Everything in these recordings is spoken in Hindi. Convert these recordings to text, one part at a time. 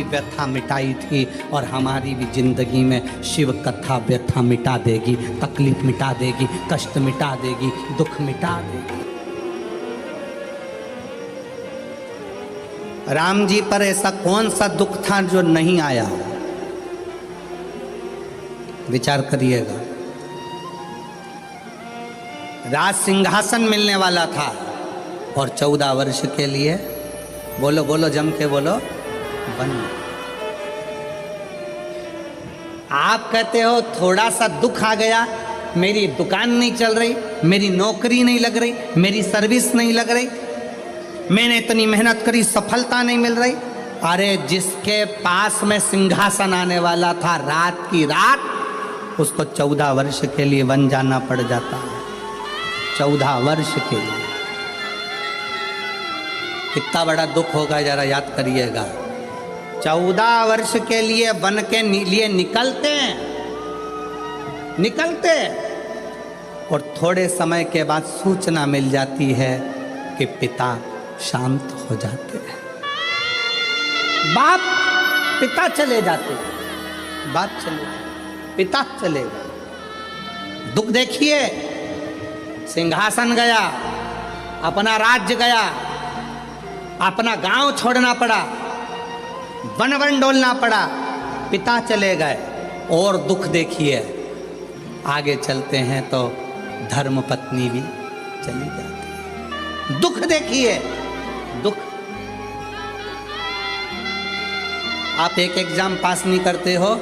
व्यथा मिटाई थी और हमारी भी जिंदगी में शिव कथा व्यथा मिटा देगी, तकलीफ मिटा देगी, कष्ट मिटा देगी, दुख मिटा देगी। राम जी पर ऐसा कौन सा दुख था जो नहीं आया? विचार करिएगा। राज सिंहासन मिलने वाला था और 14 वर्ष के लिए, बोलो बोलो जम के बोलो, वन। आप कहते हो थोड़ा सा दुख आ गया, मेरी दुकान नहीं चल रही, मेरी नौकरी नहीं लग रही, मेरी सर्विस नहीं लग रही, मैंने इतनी मेहनत करी सफलता नहीं मिल रही। अरे जिसके पास में सिंहासन आने वाला था, रात की रात उसको 14 वर्ष के लिए वन जाना पड़ जाता है। 14 वर्ष के लिए कितना बड़ा दुख होगा, जरा याद करिएगा। 14 वर्ष के लिए वन के लिए निकलते और थोड़े समय के बाद सूचना मिल जाती है कि पिता शांत हो जाते हैं, पिता चले जाते हैं, बाप चले, पिता चले गए। दुख देखिए, सिंहासन गया, अपना राज्य गया, अपना गांव छोड़ना पड़ा, वन वन डोलना पड़ा, पिता चले गए। और दुख देखिए, आगे चलते हैं तो धर्म पत्नी भी चली जाती है। दुख देखिए, दुख। आप एक एग्जाम पास नहीं करते हो,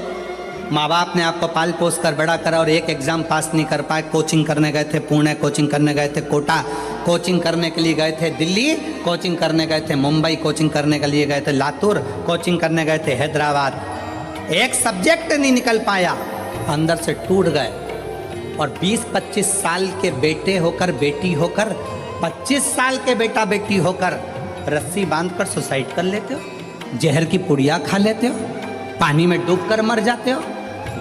माँ बाप ने आपको पाल पोस कर बड़ा करा और एक एग्जाम पास नहीं कर पाए, कोचिंग करने गए थे पुणे, कोचिंग करने गए थे कोटा, कोचिंग करने के लिए गए थे दिल्ली, कोचिंग करने गए थे मुंबई, कोचिंग करने के लिए गए थे लातूर, कोचिंग करने गए थे हैदराबाद, एक सब्जेक्ट नहीं निकल पाया, अंदर से टूट गए। और 20-25 साल के बेटे होकर, बेटी होकर, 25 साल के बेटा बेटी होकर रस्सी बांधकर सुसाइड कर लेते हो, जहर की पुड़िया खा लेते हो, पानी में डूबकर मर जाते हो।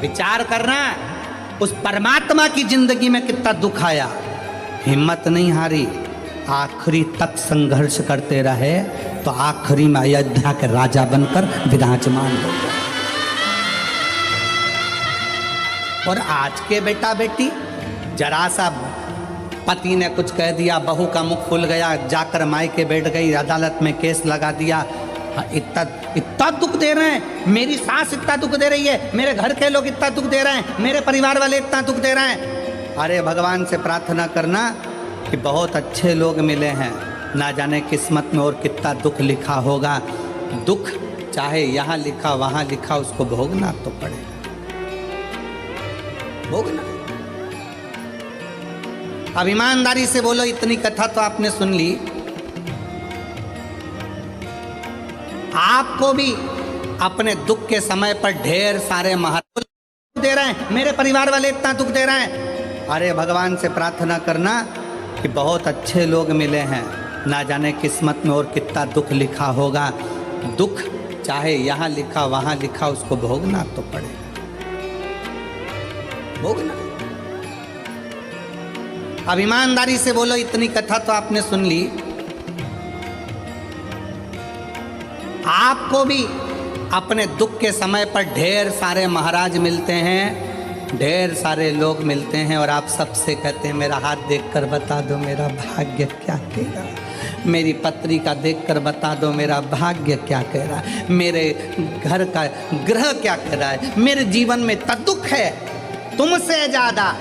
विचार करना, उस परमात्मा की जिंदगी में कितना दुख आया, हिम्मत नहीं हारी, आखिरी तक संघर्ष करते रहे तो आखिरी में अयोध्या के राजा बनकर विराजमान हो गए। और आज के बेटा बेटी, जरा सा पति ने कुछ कह दिया, बहू का मुख खुल गया, जाकर मायके बैठ गई, अदालत में केस लगा दिया, इतना दुख दे रहे हैं, मेरी सास इतना दुख दे रही है, मेरे घर के लोग इतना दुख दे रहे हैं, मेरे परिवार वाले इतना दुख दे रहे हैं। अरे भगवान से प्रार्थना करना कि बहुत अच्छे लोग मिले हैं, ना जाने किस्मत में और कितना दुख लिखा होगा। दुख चाहे यहाँ लिखा वहाँ लिखा, उसको भोगना तो पड़ेगा, भोगना। अब ईमानदारी से बोलो, इतनी कथा तो आपने सुन ली, आपको भी अपने दुख के समय पर ढेर सारे महाराज दे रहे हैं, मेरे परिवार वाले इतना दुख दे रहे हैं। अरे भगवान से प्रार्थना करना कि बहुत अच्छे लोग मिले हैं, ना जाने किस्मत में और कितना दुख लिखा होगा। दुख चाहे यहाँ लिखा वहाँ लिखा, उसको भोगना तो पड़ेगा, भोगना। अब ईमानदारी से बोलो, इतनी कथा तो आपने सुन ली, आपको भी अपने दुख के समय पर ढेर सारे महाराज मिलते हैं, ढेर सारे लोग मिलते हैं और आप सबसे कहते हैं मेरा हाथ देखकर बता दो मेरा भाग्य क्या कह रहा है, मेरी पत्री का देखकर बता दो मेरा भाग्य क्या कह रहा है, मेरे घर का ग्रह क्या कह रहा है, मेरे जीवन में इतना दुख है। तुमसे ज्यादा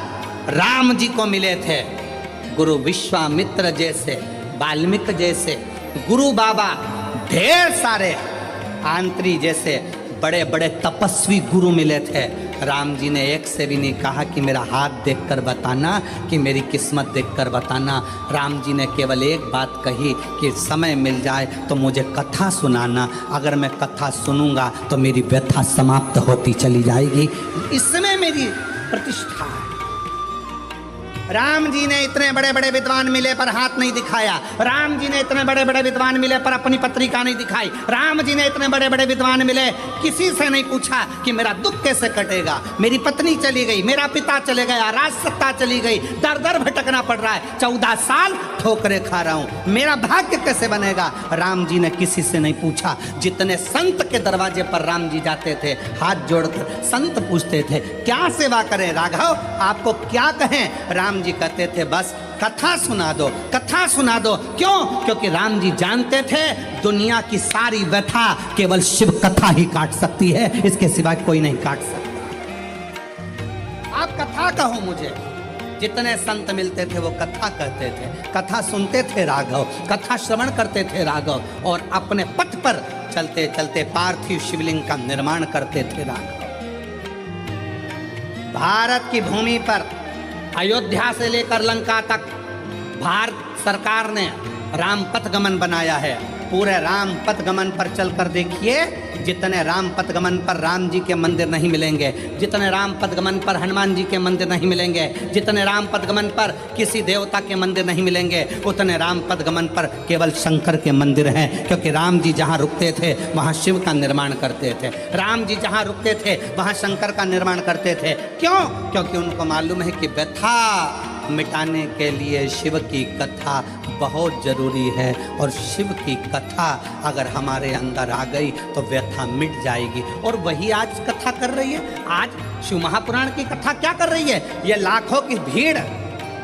राम जी को मिले थे गुरु विश्वामित्र जैसे, वाल्मीकि जैसे, गुरु बाबा, ढेर सारे आंत्री जैसे बड़े बड़े तपस्वी गुरु मिले थे। राम जी ने एक से भी नहीं कहा कि मेरा हाथ देखकर बताना, कि मेरी किस्मत देखकर बताना। राम जी ने केवल एक बात कही कि समय मिल जाए तो मुझे कथा सुनाना, अगर मैं कथा सुनूंगा तो मेरी व्यथा समाप्त होती चली जाएगी, इसमें मेरी प्रतिष्ठा है। राम जी ने इतने बड़े बड़े विद्वान मिले पर हाथ नहीं दिखाया। राम जी ने इतने बड़े बड़े विद्वान मिले पर अपनी पत्रिका नहीं दिखाई। राम जी ने इतने बड़े बड़े विद्वान मिले, किसी से नहीं पूछा कि मेरा दुख कैसे कटेगा, मेरी पत्नी चली गई, मेरा पिता चले गया, राज सत्ता चली गई, दर दर भटकना पड़ रहा है, 14 साल ठोकरे खा रहा हूं, मेरा भाग्य कैसे बनेगा। राम जी ने किसी से नहीं पूछा। जितने संत के दरवाजे पर राम जी जाते थे, हाथ जोड़कर संत पूछते थे क्या सेवा करें राघव, आपको क्या कहें। राम जी कहते थे बस कथा सुना दो, कथा सुना दो। क्यों? क्योंकि राम जी जानते थे दुनिया की सारी व्यथा केवल शिव कथा ही काट सकती है, इसके सिवा कोई नहीं काट सकता। आप कथा कहो मुझे। जितने संत मिलते थे वो कथा कहते थे, कथा सुनते थे राघव, कथा श्रवण करते थे राघव, और अपने पथ पर चलते चलते पार्थिव शिवलिंग का निर्माण करते थे राघव। भारत की भूमि पर अयोध्या से लेकर लंका तक भारत सरकार ने राम पथ गमन बनाया है। पूरे राम पथ गमन पर चलकर देखिए, जितने राम पथ गमन पर राम जी के मंदिर नहीं मिलेंगे, जितने राम पथ गमन पर हनुमान जी के मंदिर नहीं मिलेंगे, जितने राम पथ गमन पर किसी देवता के मंदिर नहीं मिलेंगे, उतने राम पथ गमन पर केवल शंकर के मंदिर हैं। क्योंकि राम जी जहाँ रुकते थे वहाँ शिव का निर्माण करते थे, राम जी जहाँ रुकते थे वहाँ शंकर का निर्माण करते थे। क्यों? क्योंकि उनको मालूम है कि व्यथा मिटाने के लिए शिव की कथा बहुत जरूरी है, और शिव की कथा अगर हमारे अंदर आ गई तो व्यथा मिट जाएगी। और वही आज कथा कर रही है। आज शिव महापुराण की कथा क्या कर रही है? ये लाखों की भीड़,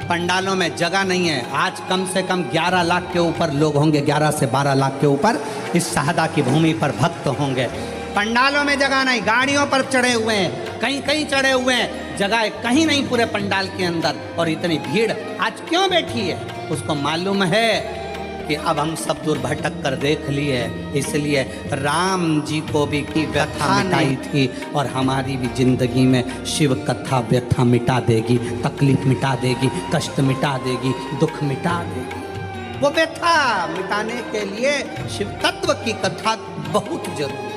पंडालों में जगह नहीं है। आज कम से कम 11 लाख के ऊपर लोग होंगे, 11 से 12 लाख के ऊपर इस शाहदा की भूमि पर भक्त होंगे। पंडालों में जगह नहीं, गाड़ियों पर चढ़े हुए हैं, कहीं कहीं चढ़े हुए हैं, जगह कहीं नहीं पूरे पंडाल के अंदर। और इतनी भीड़ आज क्यों बैठी है? उसको मालूम है कि अब हम सब दूर भटक कर देख लिए, इसलिए राम जी को भी की व्यथा मिटाई थी, और हमारी भी जिंदगी में शिव कथा व्यथा मिटा देगी, तकलीफ मिटा देगी, कष्ट मिटा देगी, दुख मिटा देगी। वो व्यथा मिटाने के लिए शिव तत्व की कथा बहुत जरूरी।